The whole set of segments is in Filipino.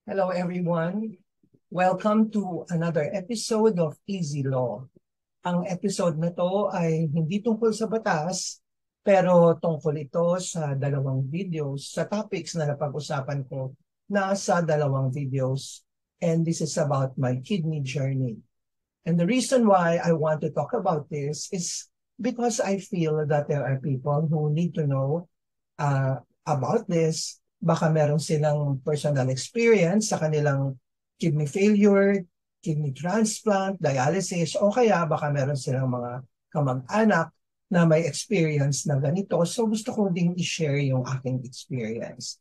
Hello, everyone. Welcome to another episode of Easy Law. Ang episode na to ay hindi tungkol sa batas, pero tungkol ito sa dalawang videos, sa topics na napag-usapan ko na sa dalawang videos. And this is about my kidney journey. And the reason why I want to talk about this is because I feel that there are people who need to know about this. Baka meron silang personal experience sa kanilang kidney failure, kidney transplant, dialysis, o kaya baka meron silang mga kamag-anak na may experience na ganito. So gusto kong ding i-share yung aking experience.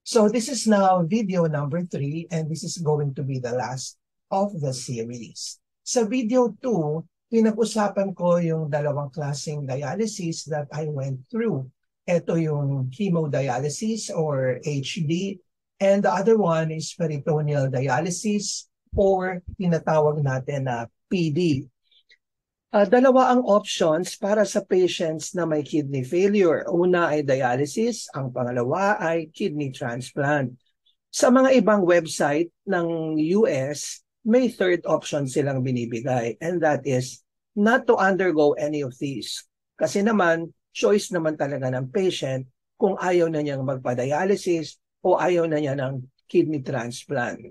So this is now video number 3 and this is going to be the last of the series. Sa video 2, pinag-usapan ko yung dalawang klaseng dialysis that I went through. Ito yung hemodialysis or HD, and the other one is peritoneal dialysis or tinatawag natin na PD. Dalawa ang options para sa patients na may kidney failure. Una ay dialysis, ang pangalawa ay kidney transplant. Sa mga ibang website ng US, may third option silang binibigay, and that is not to undergo any of these. Kasi naman, choice naman talaga ng patient kung ayaw na niyang magpa-dialysis o ayaw na niya ng kidney transplant.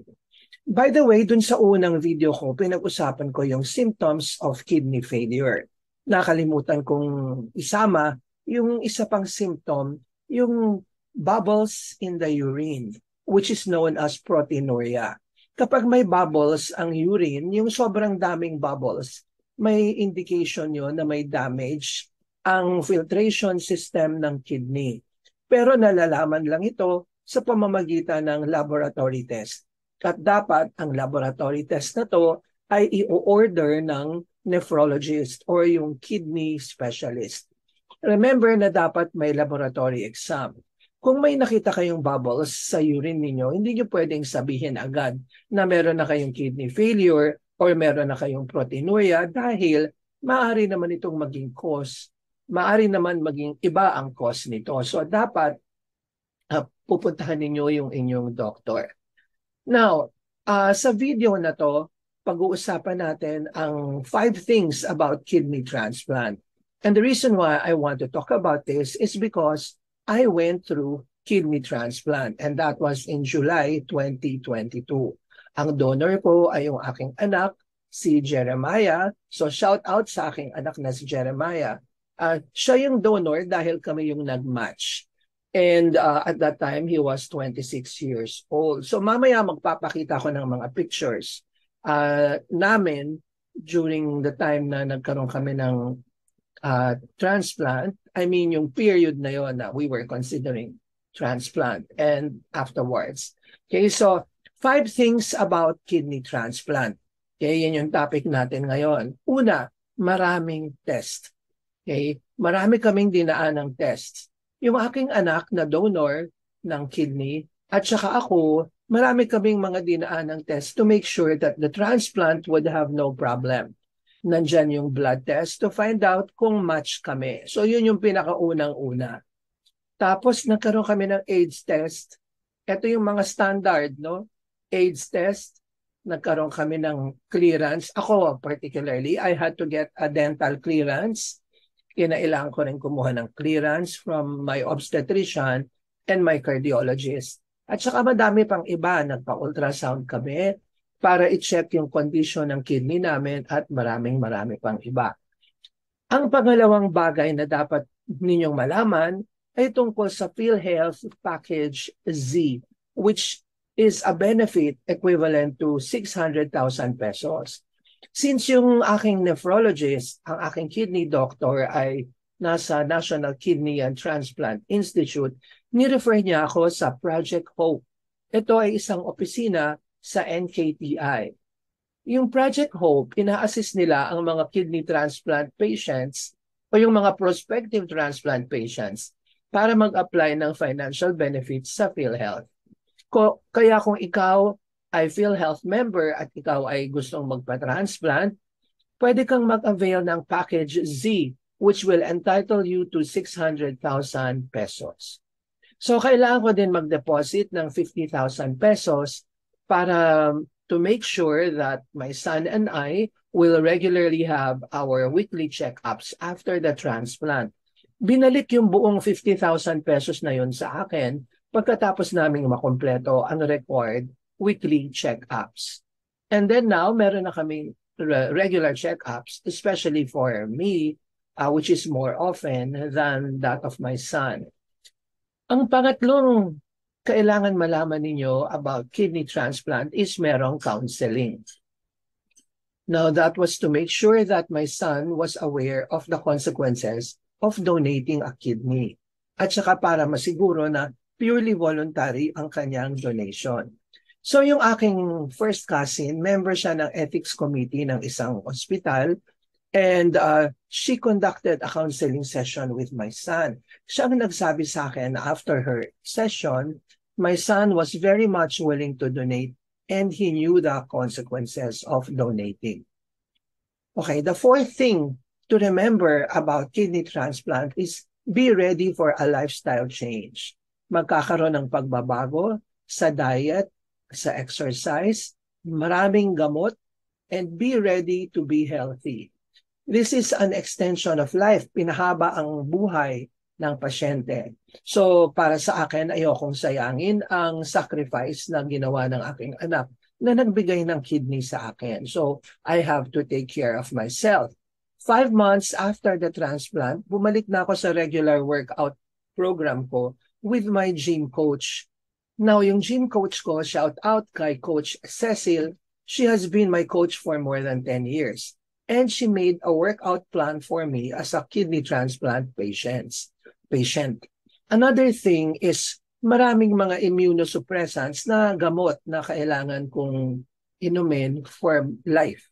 By the way, dun sa unang video ko, pinag-usapan ko yung symptoms of kidney failure. Nakalimutan kong isama yung isa pang symptom, yung bubbles in the urine, which is known as proteinuria. Kapag may bubbles ang urine, yung sobrang daming bubbles, may indication yun na may damage ang filtration system ng kidney. Pero nalalaman lang ito sa pamamagitan ng laboratory test. At dapat ang laboratory test na to ay i-order ng nephrologist or yung kidney specialist. Remember na dapat may laboratory exam. Kung may nakita kayong bubbles sa urine ninyo, hindi nyo pwedeng sabihin agad na meron na kayong kidney failure or meron na kayong proteinuria dahil maaari naman itong maging cause. Maaari naman maging iba ang cause nito. So dapat pupuntahan ninyo yung inyong doktor. Now, sa video na to, pag-uusapan natin ang 5 things about kidney transplant. And the reason why I want to talk about this is because I went through kidney transplant and that was in July 2022. Ang donor ko ay yung aking anak, si Jeremiah. So shout out sa aking anak na si Jeremiah. Siya yung donor dahil kami yung nag-match. And at that time, he was 26 years old. So mamaya magpapakita ko ng mga pictures namin during the time na nagkaroon kami ng transplant. I mean, yung period na yon na we were considering transplant and afterwards. Okay, so 5 things about kidney transplant. Okay, yan yung topic natin ngayon. Una, maraming test. Okay, marami kaming dinaan ng tests. Yung aking anak na donor ng kidney at saka ako, marami kaming mga dinaan ng test to make sure that the transplant would have no problem. Nandyan yung blood test to find out kung match kami. So yun yung pinakaunang-una. Tapos nagkaroon kami ng AIDS test. Ito yung mga standard, no? AIDS test. Nagkaroon kami ng clearance. Ako particularly, I had to get a dental clearance. Kinailangan ko rin kumuha ng clearance from my obstetrician and my cardiologist. At saka madami pang iba, nagpa-ultrasound kami para i-check yung condition ng kidney namin at marami pang iba. Ang pangalawang bagay na dapat ninyong malaman ay tungkol sa PhilHealth Package Z, which is a benefit equivalent to 600,000 pesos. Since yung aking nephrologist, ang aking kidney doctor ay nasa National Kidney and Transplant Institute, ni-refer niya ako sa Project Hope. Ito ay isang opisina sa NKTI. Yung Project Hope, ina-assist nila ang mga kidney transplant patients o yung mga prospective transplant patients para mag-apply ng financial benefits sa PhilHealth. Kaya kung ikaw ay PhilHealth member at ikaw ay gustong magpa-transplant, pwede kang mag-avail ng Package Z, which will entitle you to 600,000 pesos. So kailangan ko din mag-deposit ng 50,000 pesos para to make sure that my son and I will regularly have our weekly checkups after the transplant. Binalik yung buong 50,000 pesos na yun sa akin pagkatapos naming makompleto ang required weekly checkups. And then now, meron na kaming regular checkups, especially for me, which is more often than that of my son. Ang pangatlong kailangan malaman ninyo about kidney transplant is merong counseling. Now, that was to make sure that my son was aware of the consequences of donating a kidney. At saka para masiguro na purely voluntary ang kanyang donation. So yung aking first cousin, member siya ng ethics committee ng isang hospital, and she conducted a counseling session with my son. Siya ang nagsabi sa akin after her session, my son was very much willing to donate and he knew the consequences of donating. Okay, the fourth thing to remember about kidney transplant is be ready for a lifestyle change. Magkakaroon ng pagbabago sa diet, sa exercise, maraming gamot, and be ready to be healthy. This is an extension of life. Pinahaba ang buhay ng pasyente. So para sa akin, ayokong sayangin ang sacrifice na ginawa ng aking anak na nagbigay ng kidney sa akin. So I have to take care of myself. 5 months after the transplant, bumalik na ako sa regular workout program ko with my gym coach. Now, yung gym coach ko, shout out kay Coach Cecil, she has been my coach for more than 10 years. And she made a workout plan for me as a kidney transplant patient. Another thing is maraming mga immunosuppressants na gamot na kailangan kong inumin for life.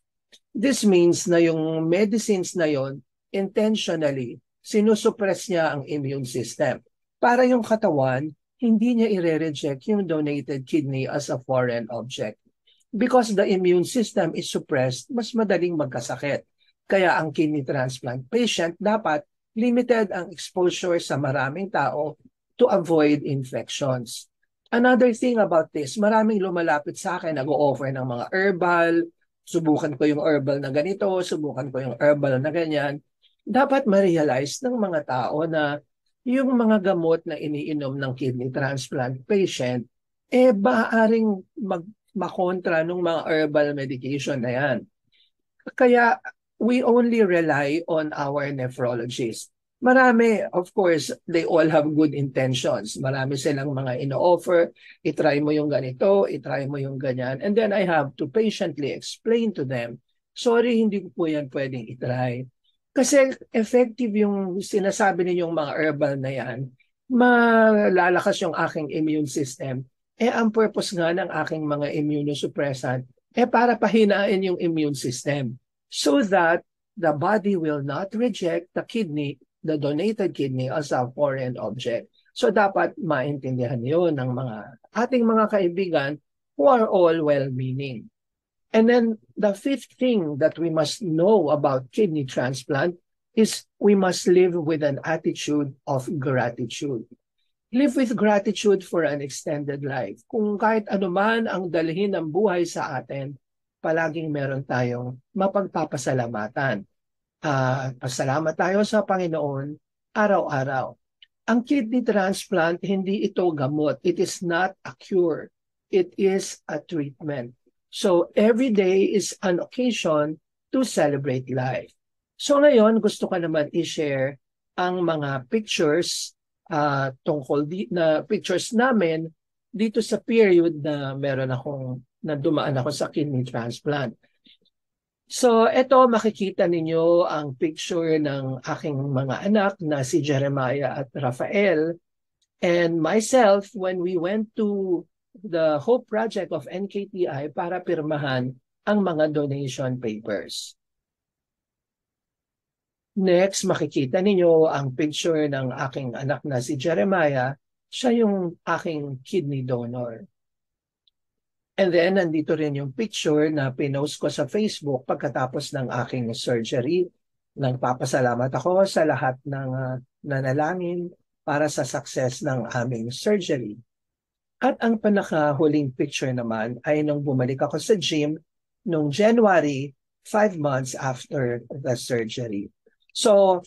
This means na yung medicines na yon intentionally sinusuppress niya ang immune system para yung katawan hindi niya i-reject yung donated kidney as a foreign object. Because the immune system is suppressed, mas madaling magkasakit. Kaya ang kidney transplant patient dapat limited ang exposure sa maraming tao to avoid infections. Another thing about this, maraming lumalapit sa akin, nag-o-offer ng mga herbal, subukan ko yung herbal na ganito, subukan ko yung herbal na ganyan. Dapat ma-realize ng mga tao na yung mga gamot na iniinom ng kidney transplant patient, maaaring makontra ng mga herbal medication na yan. Kaya we only rely on our nephrologist. Marami, of course, they all have good intentions. Marami silang mga ino-offer, itry mo yung ganito, itry mo yung ganyan. And then I have to patiently explain to them, sorry, hindi ko po yan pwedeng itry. Kasi effective yung sinasabi ninyong mga herbal na yan, malalakas yung aking immune system. Ang purpose nga ng aking mga immunosuppressant, para pahinain yung immune system so that the body will not reject the kidney, the donated kidney as a foreign object. So dapat maintindihan yun ng ating mga kaibigan who are all well-meaning. And then the fifth thing that we must know about kidney transplant is we must live with an attitude of gratitude. Live with gratitude for an extended life. Kung kahit anuman ang dalhin ng buhay sa atin, palaging meron tayong mapagpapasalamatan. Pasalamat tayo sa Panginoon araw-araw. Ang kidney transplant, hindi ito gamot. It is not a cure. It is a treatment. So every day is an occasion to celebrate life. So ngayon, gusto ko naman i-share ang mga pictures tungkol na pictures namin dito sa period na na dumaan ako sa kidney transplant. So ito makikita ninyo ang picture ng aking mga anak na si Jeremiah at Rafael and myself when we went to the Hope Project of NKTI para pirmahan ang mga donation papers. Next, makikita ninyo ang picture ng aking anak na si Jeremiah. Siya yung aking kidney donor. And then, nandito rin yung picture na pinost ko sa Facebook pagkatapos ng aking surgery. Nagpapasalamat ako sa lahat ng nanalangin para sa success ng aming surgery. At ang pinakahuling picture naman ay nung bumalik ako sa gym noong January, 5 months after the surgery. So,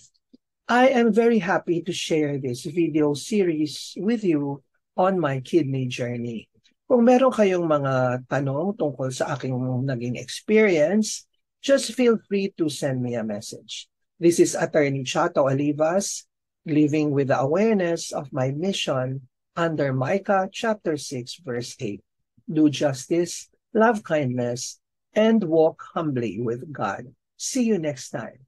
I am very happy to share this video series with you on my kidney journey. Kung meron kayong mga tanong tungkol sa aking naging experience, just feel free to send me a message. This is Attorney Chato Olivas, living with the awareness of my mission under Micah chapter 6, verse 8. Do justice, love kindness, and walk humbly with God. See you next time.